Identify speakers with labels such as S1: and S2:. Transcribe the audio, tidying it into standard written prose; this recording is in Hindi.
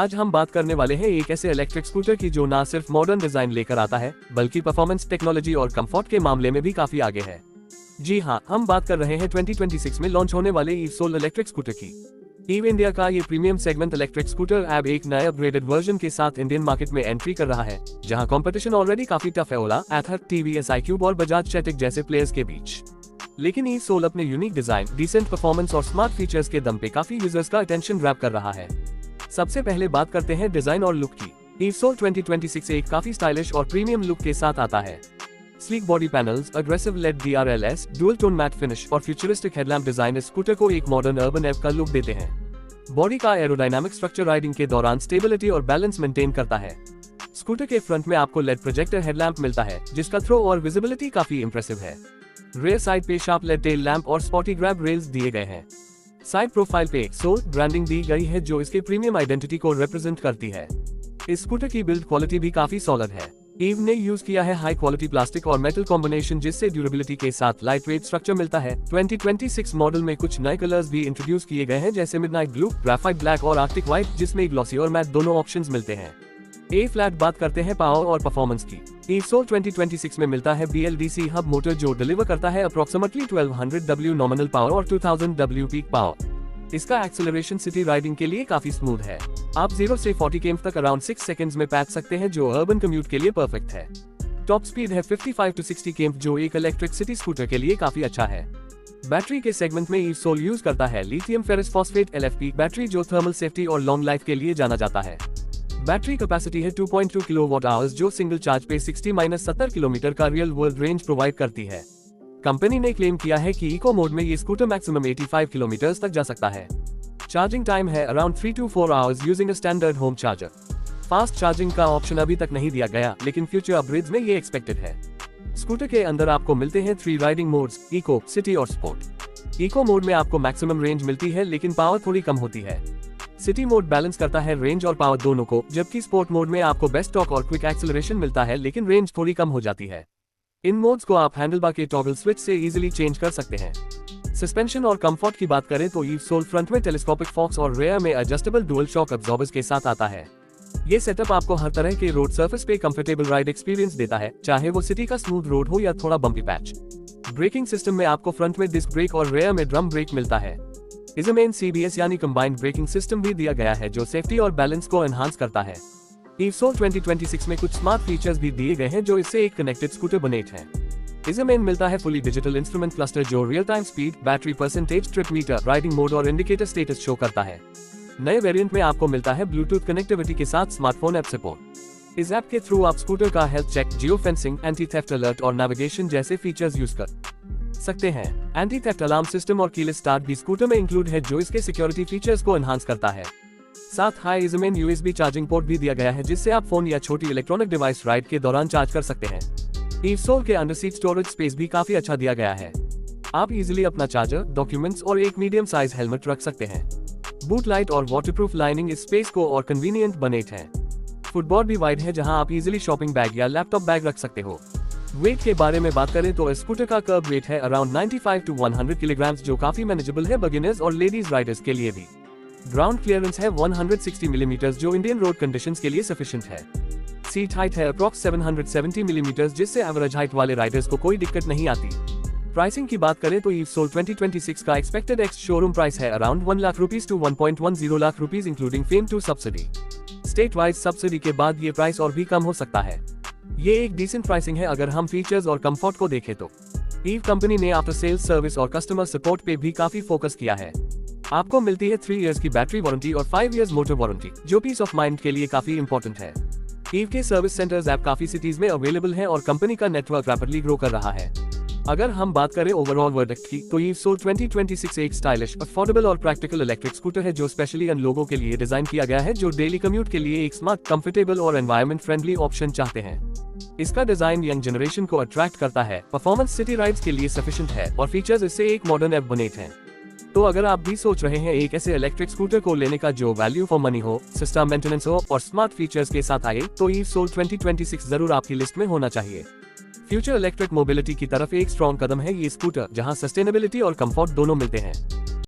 S1: आज हम बात करने वाले हैं एक ऐसे इलेक्ट्रिक स्कूटर की जो ना सिर्फ मॉडर्न डिजाइन लेकर आता है बल्कि परफॉर्मेंस, टेक्नोलॉजी और कंफर्ट के मामले में भी काफी आगे है। जी हाँ, हम बात कर रहे हैं 2026 में लॉन्च होने वाले ईव इलेक्ट्रिक स्कूटर की। ईव इंडिया का ये प्रीमियम सेगमेंट इलेक्ट्रिक स्कूटर अब एक नए अपग्रेडेड वर्जन के साथ इंडियन मार्केट में एंट्री कर रहा है, जहां कंपटीशन ऑलरेडी काफी टफ है ओला, एथर, टीवीएस, iQube और बजाज चैटिक जैसे प्लेयर्स के बीच। लेकिन ईव अपने यूनिक डिजाइन, डिसेंट परफॉर्मेंस और स्मार्ट फीचर्स के दम पे काफी यूजर्स का अटेंशन ग्रैब कर रहा है। सबसे पहले बात करते हैं डिजाइन और लुक की। ईव 2026 एक काफी स्टाइलिश और प्रीमियम लुक के साथ आता है। Sleek body panels, aggressive LED DRLS, dual tone matte finish और फ्यूचरिस्टिक हेडलैम्प डिजाइन इस स्कूटर को एक मॉडर्न अर्बन एव का लुक देते हैं। बॉडी का एरोडायनामिक स्ट्रक्चर राइडिंग के दौरान स्टेबिलिटी और बैलेंस मेंटेन करता है। स्कूटर के फ्रंट में आपको लेड प्रोजेक्टर हेडलैम्प मिलता है, जिसका थ्रो और विजिबिलिटी काफी इंप्रेसिव है। रेयर साइड पे शार्प लेड टेल लैंप और स्पॉटी ग्रैब रेल्स दिए गए हैं। साइड प्रोफाइल पे सोल ब्रांडिंग दी गई है जो इसके प्रीमियम आइडेंटिटी को रिप्रेजेंट करती है। इस स्कूटर की बिल्ड क्वालिटी भी काफी सॉलिड है। ईव ने यूज किया है हाई क्वालिटी प्लास्टिक और मेटल कॉम्बिनेशन, जिससे ड्यूरेबिलिटी के साथ लाइट वेट स्ट्रक्चर मिलता है। 2026 मॉडल में कुछ नए कलर्स भी इंट्रोड्यूस किए गए हैं, जैसे मिडनाइट ब्लू, ग्राफाइट ब्लैक और आर्कटिक व्हाइट, जिसमें ग्लॉसी और मैट दोनों ऑप्शंस मिलते हैं। ए फ्लैट बात करते हैं पावर और परफॉर्मेंस की। ईव 2026 में मिलता है BLDC हब मोटर जो डिलीवर करता है अप्रोक्सीमेटली 1200 W नॉमिनल पावर और 2000 W पीक पावर। इसका एक्सेलरेशन सिटी राइडिंग के लिए काफी स्मूथ है। आप 0 से 40 km तक अराउंड 6 सेकंड्स में पैच सकते हैं, जो अर्बन कम्यूट के लिए परफेक्ट है। टॉप स्पीड है 55 to 60 km, जो एक इलेक्ट्रिक सिटी स्कूटर के लिए काफी अच्छा है। बैटरी के सेगमेंट में ईव यूज करता है lithium ferrous phosphate LFP battery, जो थर्मल सेफ्टी और लॉन्ग लाइफ के लिए जाना जाता है। बैटरी कैपेसिटी है 2.2 kWh, जो सिंगल चार्ज पे 60-70 किलोमीटर का रियल वर्ल्ड रेंज प्रोवाइड करती है। कंपनी ने क्लेम किया है कि इको मोड में ये स्कूटर मैक्सिमम 85 किलोमीटर तक जा सकता है। चार्जिंग टाइम है around 3 to 4 hours using a standard home charger. Fast charging का ऑप्शन अभी तक नहीं दिया गया, लेकिन फ्यूचर अपग्रेड्स में ये एक्सपेक्टेड है। स्कूटर के अंदर आपको मिलते हैं 3 राइडिंग मोड्स, इको, सिटी और स्पोर्ट। इको मोड में आपको मैक्सिमम रेंज मिलती है, लेकिन पावर थोड़ी कम होती है। सिटी मोड बैलेंस करता है रेंज और पावर दोनों को, जबकि स्पोर्ट मोड में आपको बेस्ट टॉर्क और क्विक एक्सेलरेशन मिलता है, लेकिन रेंज थोड़ी कम हो जाती है। इन मोड्स को आप हैंडलबार के टॉगल स्विच से इजीली चेंज कर सकते हैं। सस्पेंशन और कंफर्ट की बात करें तो ईव फ्रंट में टेलीस्कोपिक फॉक्स और रेयर में एडजस्टेबल डुअल शॉक अब्जॉर्बर्स के साथ आता है। ये सेटअप आपको हर तरह के रोड सरफेस पे कंफर्टेबल राइड एक्सपीरियंस देता है, चाहे वो सिटी का स्मूथ रोड हो या थोड़ा बम्पी पैच। ब्रेकिंग सिस्टम में आपको फ्रंट में डिस्क ब्रेक और रेयर में ड्रम ब्रेक मिलता है। इसमें CBS यानी कंबाइंड ब्रेकिंग सिस्टम भी दिया गया है, जो सेफ्टी और बैलेंस को एनहांस करता है। ईव 2026 में कुछ स्मार्ट फीचर्स भी दिए गए हैं जो इससे एक कनेक्टेड स्कूटर बनेट है। इसमें मिलता है फुली डिजिटल इंस्ट्रूमेंट क्लस्टर, जो real time speed, battery percentage, trip meter, riding mode और इंडिकेटर स्टेटस शो करता है। नए वेरिएंट में आपको मिलता है ब्लूटूथ कनेक्टिविटी के साथ स्मार्टफोन ऐप सपोर्ट। इस ऐप के थ्रू आप स्कूटर का health check, geo fencing, anti theft alert और नेविगेशन जैसे फीचर्स यूज कर सकते हैं। एंटी थेफ्ट अलार्म सिस्टम और कीलेस स्टार्ट भी स्कूटर में इंक्लूड है, जो इसके सिक्योरिटी फीचर्स को एनहांस करता है। साथ हाई इसमें USB चार्जिंग पोर्ट भी दिया गया है, जिससे आप फोन या छोटी इलेक्ट्रॉनिक डिवाइस राइड के दौरान चार्ज कर सकते हैं। ईव के अंडर सीट स्टोरेज स्पेस भी काफी अच्छा दिया गया है। आप इजीली अपना चार्जर, डॉक्यूमेंट्स और एक मीडियम साइज हेलमेट रख सकते हैं। बूट लाइट और वाटरप्रूफ लाइनिंग इस स्पेस को और कन्वीनियंट बनेट है। फुटबॉर्ड भी वाइड है, जहां आप इजीली शॉपिंग बैग या लैपटॉप बैग रख सकते हो। वेट के बारे में बात करें तो स्कूटर का कर्ब वेट है अराउंड 95 to 100 किलोग्राम्स, जो काफी मैनेजेबल है बिगिनर्स और लेडीज राइडर्स के लिए भी। ग्राउंड क्लियरेंस है 160 मिलीमीटर, जो इंडियन रोड कंडीशंस के लिए सफिशिएंट है। सीट हाइट है अप्रॉक्स 770 मिलीमीटर, जिससे एवरेज हाइट वाले राइडर्स को कोई दिक्कत नहीं आती। प्राइसिंग की बात करें तो ईव 2026 का एक्सपेक्टेड एक्स शोरूम प्राइस है around 1 lakh rupees to 1.10 lakh rupees including FAME two subsidy. State wise subsidy के बाद ये प्राइस और भी कम हो सकता है। ये एक डिसेंट प्राइसिंग है अगर हम फीचर्स और कंफर्ट को देखें तो। ईव कंपनी ने आफ्टर सेल्स सर्विस और कस्टमर सपोर्ट पे भी काफी फोकस किया है। आपको मिलती है 3 इयर्स की बैटरी वारंटी और 5 इयर्स मोटर वारंटी, जो पीस ऑफ माइंड के लिए काफी इंपॉर्टेंट है। ईव के सर्विस सेंटर्स ऐप काफी सिटीज में अवेलेबल हैं और कंपनी का नेटवर्क रैपिडली ग्रो कर रहा है। अगर हम बात करें ओवरऑल वर्डिक्ट की, तो ईव 2026 एक स्टाइलिश, अफोर्डेबल और प्रैक्टिकल इलेक्ट्रिक स्कूटर है, जो स्पेशली उन लोगों के लिए डिजाइन किया गया है जो डेली कम्यूट के लिए एक स्मार्ट, कंफर्टेबल और एनवायरमेंट फ्रेंडली ऑप्शन चाहते हैं। इसका डिजाइन यंग जनरेशन को अट्रैक्ट करता है, परफॉर्मेंस सिटी राइड्स के लिए सफिशिएंट है और फीचर्स इससे एक मॉडर्न एप बनेट हैं। तो अगर आप भी सोच रहे हैं एक ऐसे इलेक्ट्रिक स्कूटर को लेने का जो वैल्यू फॉर मनी हो, सिस्टम मेंटेनेंस हो और स्मार्ट फीचर्स के साथ आए, तो ईव 2026 जरूर आपकी लिस्ट में होना चाहिए। फ्यूचर इलेक्ट्रिक मोबिलिटी की तरफ एक स्ट्रॉन्ग कदम है ये स्कूटर, जहां सस्टेनेबिलिटी और कंफर्ट दोनों मिलते हैं।